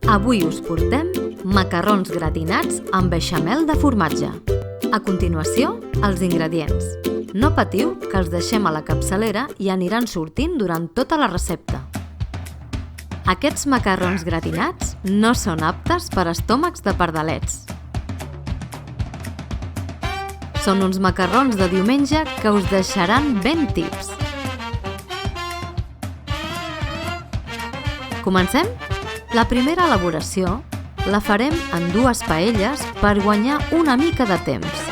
Avui us portem macarrons gratinats amb beixamel de formatge. A continuació, els ingredients. No patiu, que els deixem a la capçalera i aniran sortint durant tota la recepta. Aquests macarrons gratinats no són aptes per a estómacs de pardalets. Són uns macarrons de diumenge que us deixaran ben tips. Comencem? La primera elaboració la farem en 2 paelles per guanyar una mica de temps.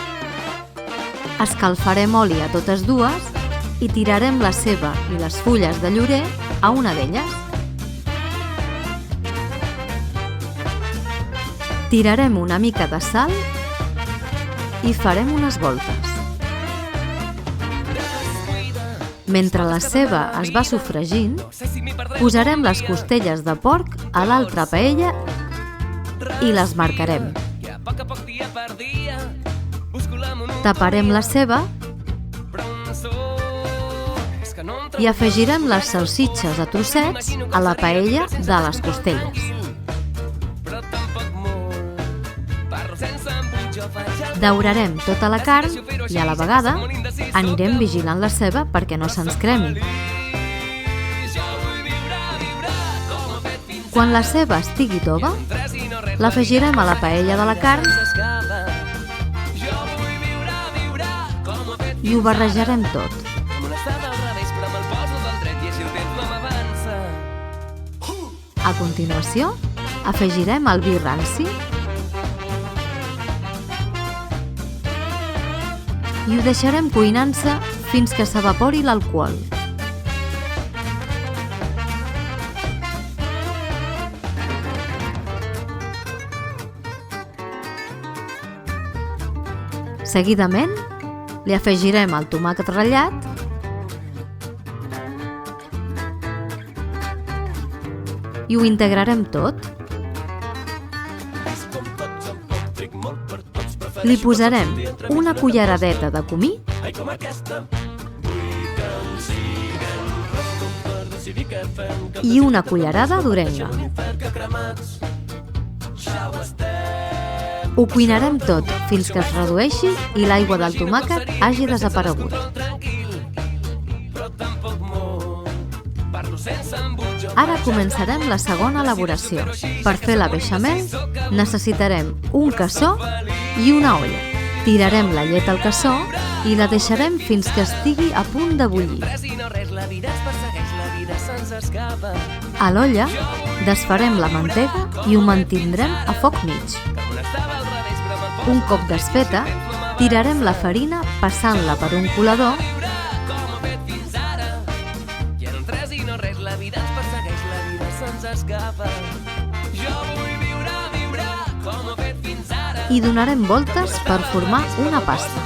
Escalfarem oli a totes dues i tirarem la ceba i les fulles de llorer a una d'elles. Tirarem una mica de sal i farem unes voltes. Mentre la ceba es va sofregint, posarem les costelles de porc a l'altra paella i les marcarem. Taparem la ceba i afegirem les salsitxes a trossets a la paella de les costelles. Daurarem tota la carn i a la vegada anirem vigilant la ceba perquè no se'ns cremi. Quan la ceba estigui tova, l'afegirem a la paella de la carn i ho barrejarem tot. A continuació, afegirem el vi ranci i ho deixarem cuinant-se fins que s'evapori l'alcohol. Seguidament, li afegirem el tomàquet ratllat i ho integrarem tot. Li posarem una culleradeta de comí i una cullerada d'orenga. Ho cuinarem tot fins que es redueixi i l'aigua del tomàquet hagi desaparegut. Ara començarem la segona elaboració. Per fer la beixamel necessitarem un cassó i una olla. Tirarem la llet al cassó i la deixarem fins que estigui a punt de bullir. A l'olla desfarem la mantega i ho mantindrem a foc mig. Un cop desfeta, tirarem la farina passant-la per un colador i donarem voltes per formar una pasta.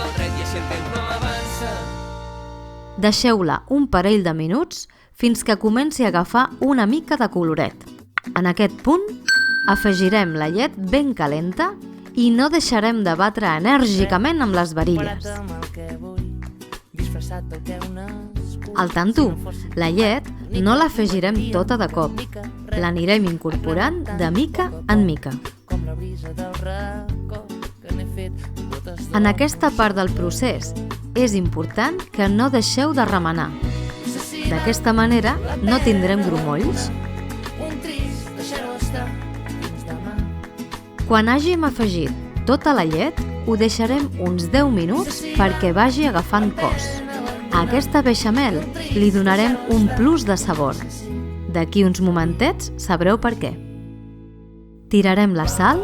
Deixeu-la un parell de minuts fins que comenci a agafar una mica de coloret. En aquest punt, afegirem la llet ben calenta i no deixarem de batre enèrgicament amb les varilles. Al tanto, la llet no l'afegirem tota de cop. L'anirem incorporant de mica en mica. En aquesta part del procés és important que no deixeu de remenar. D'aquesta manera no tindrem grumolls. Quan hàgim afegit tota la llet, ho deixarem uns 10 minuts perquè vagi agafant cos. A aquesta beixamel li donarem un plus de sabor. D'aquí uns momentets sabreu per què. Tirarem la sal,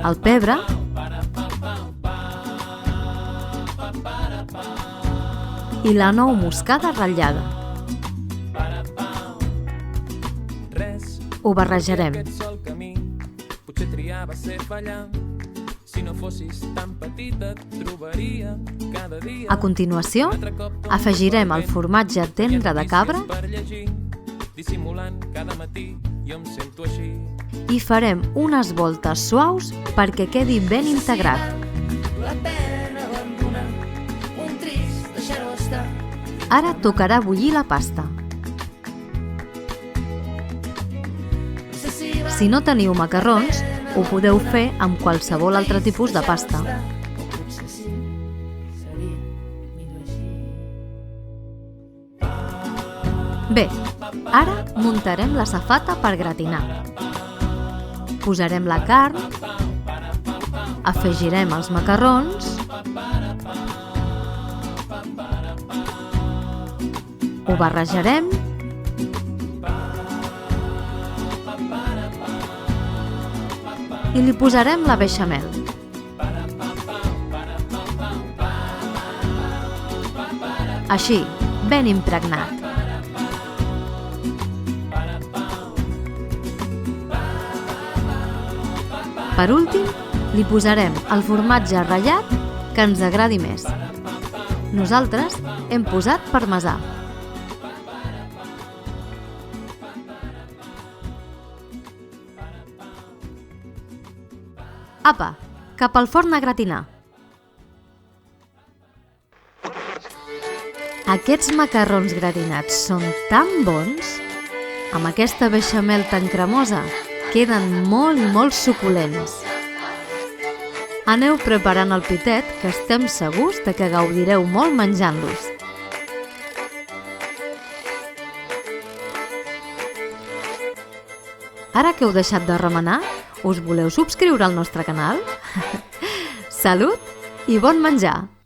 el pebre i la nou moscada ratllada. Ho barrejarem. A continuació, afegirem el formatge tendre de cabra i farem unes voltes suaus perquè quedi ben integrat. Ara tocarà bullir la pasta. Si no teniu macarrons, ho podeu fer amb qualsevol altre tipus de pasta. Bé, ara muntarem la safata per gratinar. Posarem la carn, afegirem els macarrons, ho barrejarem i li posarem la beixamel. Així, ben impregnat. Per últim, li posarem el formatge ratllat que ens agradi més. Nosaltres hem posat parmesà. Apa, cap al forn a gratinar. Aquests macarrons gratinats són tan bons, amb aquesta beixamel tan cremosa, queden molt suculents. Aneu preparant el pitet, que estem segurs de que gaudireu molt menjant-los. Ara que heu deixat de remenar, us voleu subscriure al nostre canal? Salut i bon menjar!